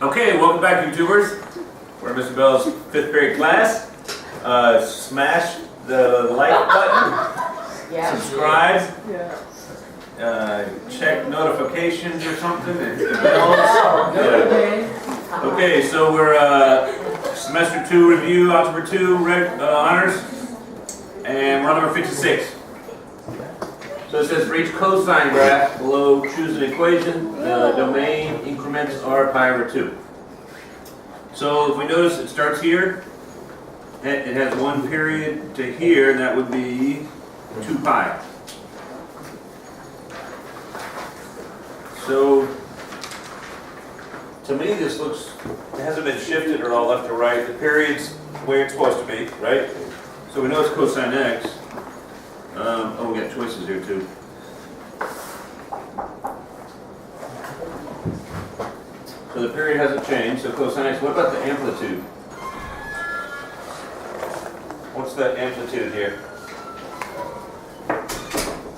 Okay, welcome back, YouTubers. We're in Mr. Bell's 5th period class. Smash the like button, subscribe, check notifications or something. Yeah. Okay, so we're semester 2 review, algebra 2 honors, and we're on number 56. So it says for each cosine graph below, choose an equation. The domain increments are pi over 2. So if we notice, it starts here. It has one period to here, and that would be 2 pi. So to me, this looks, it hasn't been shifted at all left or right. The period's the way it's supposed to be, right? So we know it's cosine x. Oh, we got choices here too. So the period hasn't changed, so cosine x. What about the amplitude? What's that amplitude here?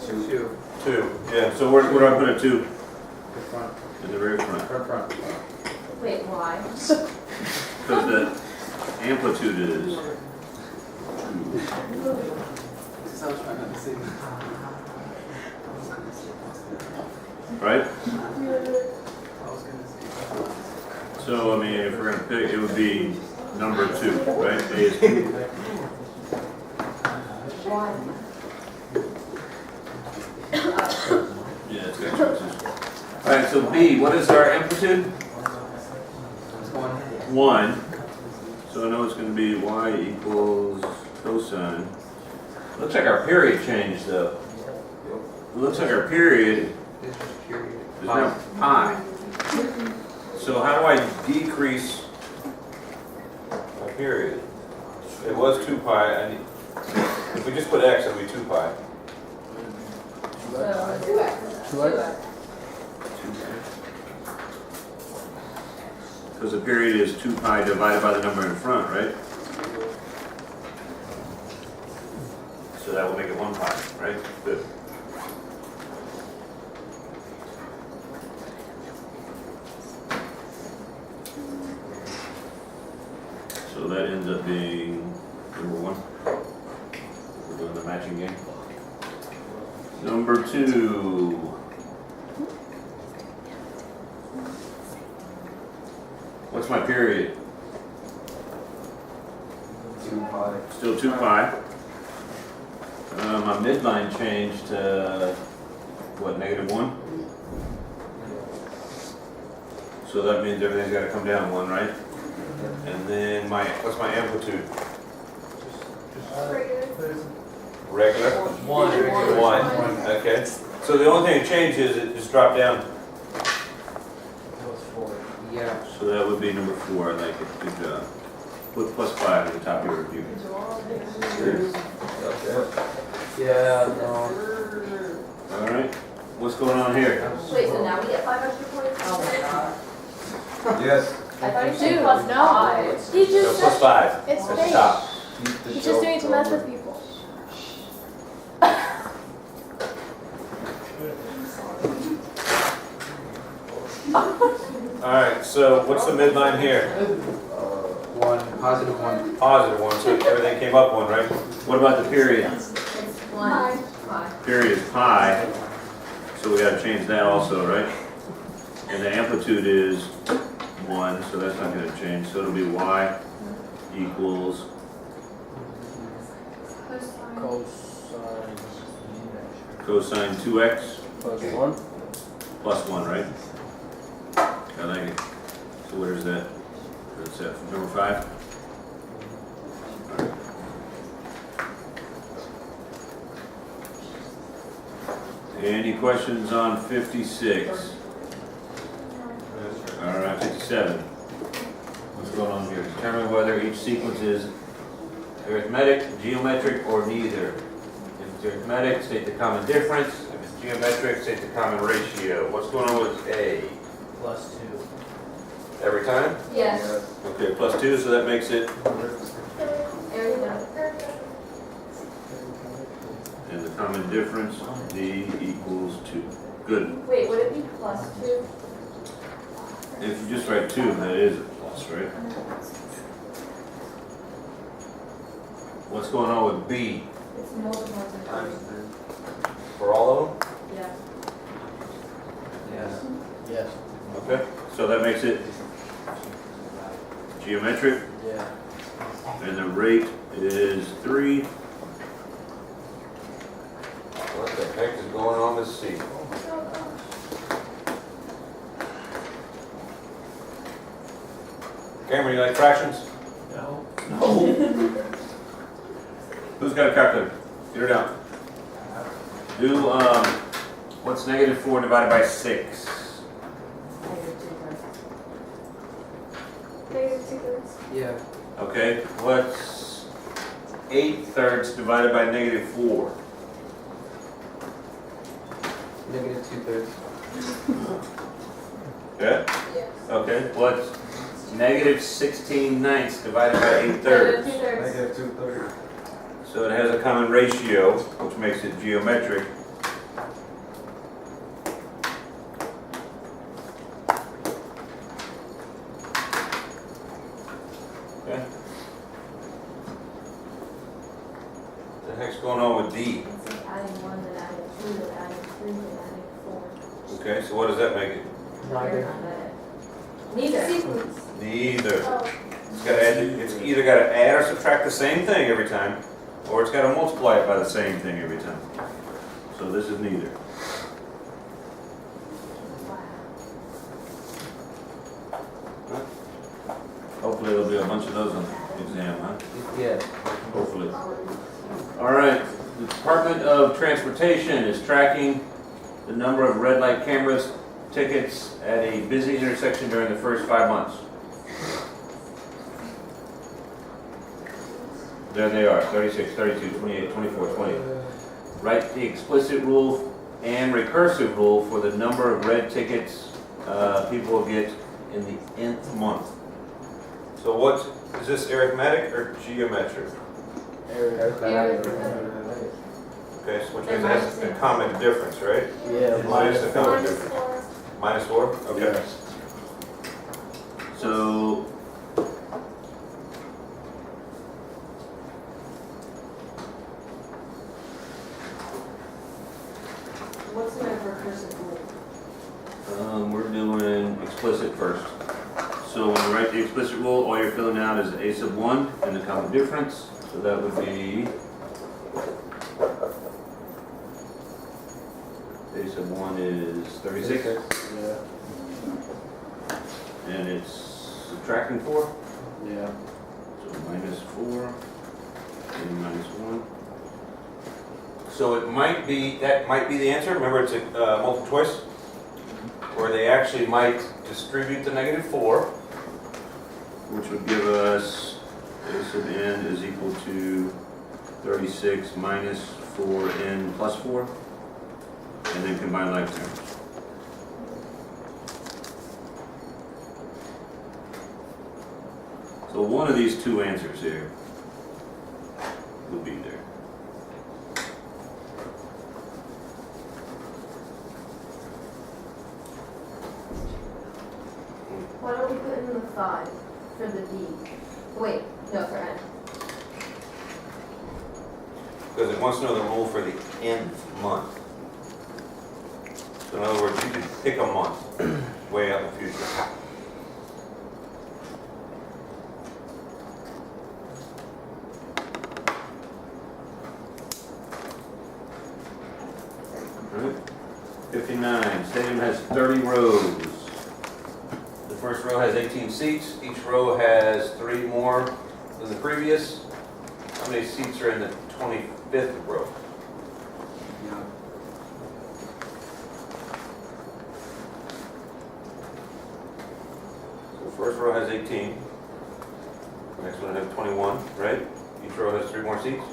2. 2. Yeah, so where do I put a 2? The front. In the very front. Front. Wait, why? Because the amplitude is 2. I was trying not to see. Right? I was going to see. So, I mean, if we're going to pick, it would be number 2, right? A is 2. One. Yeah, it's got choices. Alright, so B, what is our amplitude? 1. So I know it's going to be y equals cosine. Looks like our period changed though. It looks like our period This is period. is now pi. So how do I decrease my period? It was 2 pi. If we just put x, it would be 2 pi. So, 2x. 2x? Because the period is 2 pi divided by the number in front, right? So that will make it 1 pi, right? Good. So that ends up being number 1. We're doing the matching game. Number 2. What's my period? 2 pi. Still 2 pi. My midline changed to, what, -1? So that means everything's got to come down 1, right? And then what's my amplitude? Regular? 1. Okay. So the only thing that changed is it just dropped down. Yeah. So that would be number 4. I like it. Good job. Put +5 at the top of your review. Yeah, no. All right. What's going on here? Wait, so now we get 5 extra points? Oh my god. Yes. I thought you said plus 5. He So just +5 at it's the fake. top. He's just doing it to mess with people. All right. So what's the midline here? 1. Positive 1. Positive 1. So everything came up 1, right? What about the period? It's 1. 5. Period is pi. So we got to change that also, right? And the amplitude is 1, so that's not going to change. So it'll be y equals cosine 2x plus 1, right? I like it. So where's that? Where's that? Number 5? Any questions on 56? All right, 57. What's going on here? Determine whether each sequence is arithmetic, geometric, or neither. If it's arithmetic, state the common difference. If it's geometric, state the common ratio. What's going on with A? +2. Every time? Yes. Okay, +2, so that makes it, and the common difference, D equals 2. Good. Wait, would it be plus 2? If you just write 2, that is a plus, right? What's going on with B? It's multiple Times times. 10. For all of them? Yeah. Yeah. Yes. Okay, so that makes it geometric, Yeah. and the rate is 3. What the heck is going on with C? Cameron, you like fractions? No. Who's got a calculator? Get her down. Do, what's negative 4 divided by 6? Negative 2/3. Yeah. Okay, what's 8/3 divided by negative 4? Negative 2/3. Yeah? Yes. Okay, what's negative 16/9 divided by 8/3? Negative 2/3. Negative 2/3. So it has a common ratio, which makes it geometric. Okay. What the heck's going on with D? It's like adding 1, then adding 2, then adding 3, then adding 4. Okay, so what does that make it? Neither. Neither. Sequence. Neither. Oh. It's got to add, it's either got to add or subtract the same thing every time, or it's got to multiply it by the same thing every time. So this is neither. Hopefully there'll be a bunch of those on the exam, huh? Yeah. Hopefully. All right, the Department of Transportation is tracking the number of red light cameras tickets at a busy intersection during the first 5 months. There they are, 36, 32, 28, 24, 20. Write the explicit rule and recursive rule for the number of red tickets people will get in the nth month. So what, is this arithmetic or geometric? Okay, so which means that's a common difference, right? Yeah. What is the common Minus difference? 4. Minus 4? Okay. Yes. So, What's my recursive rule? we're doing explicit first. So when you write the explicit rule, all you're filling out is a sub 1 and the common difference. So that would be a sub 1 is 36, Yeah. and it's subtracting 4. Yeah. So minus 4 and minus 1. So it might be, that might be the answer. Remember, it's a multiple choice, where they actually might distribute the negative 4, which would give us a sub n is equal to 36 minus 4n plus 4, and then combine like terms. So one of these two answers here will be there. Why don't we put in the 5 for the D? Wait, no, for N. Because it wants to know the rule for the nth month. So in other words, you could pick a month way out in the future. Alright. 59, stadium has 30 rows. The first row has 18 seats. Each row has 3 more than the previous. How many seats are in the 25th row? Yeah. So first row has 18. Next one has 21, right? Each row has 3 more seats.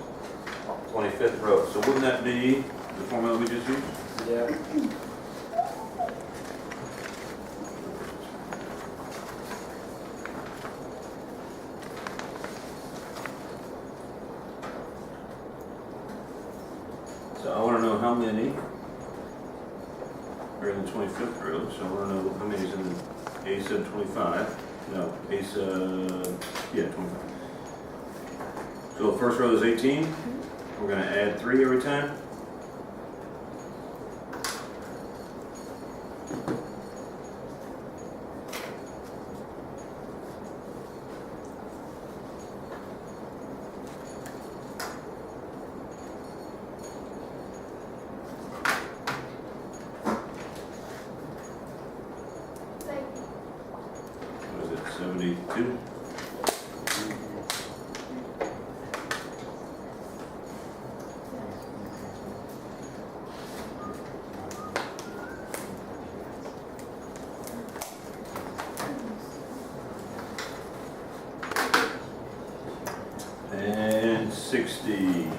25th row. So wouldn't that be the formula we just used? Yeah. So I want to know how many are in the 25th row. So I want to know how many is in the A sub 25. No, A sub, yeah, 25. So the first row is 18. We're gonna add 3 every time. What is it, 72? And 60.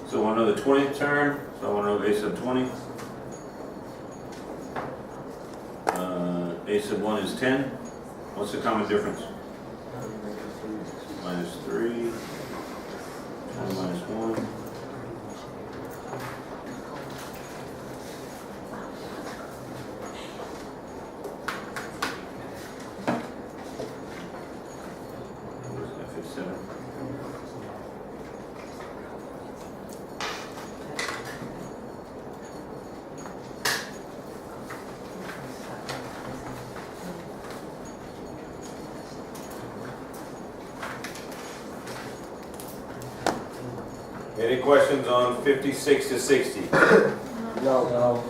So I want to know the 20th term, so I want to know A sub 20. A sub 1 is 10. What's the common difference? Minus 3. 10 minus 1. What is that, 57? Any questions on 56 to 60? No.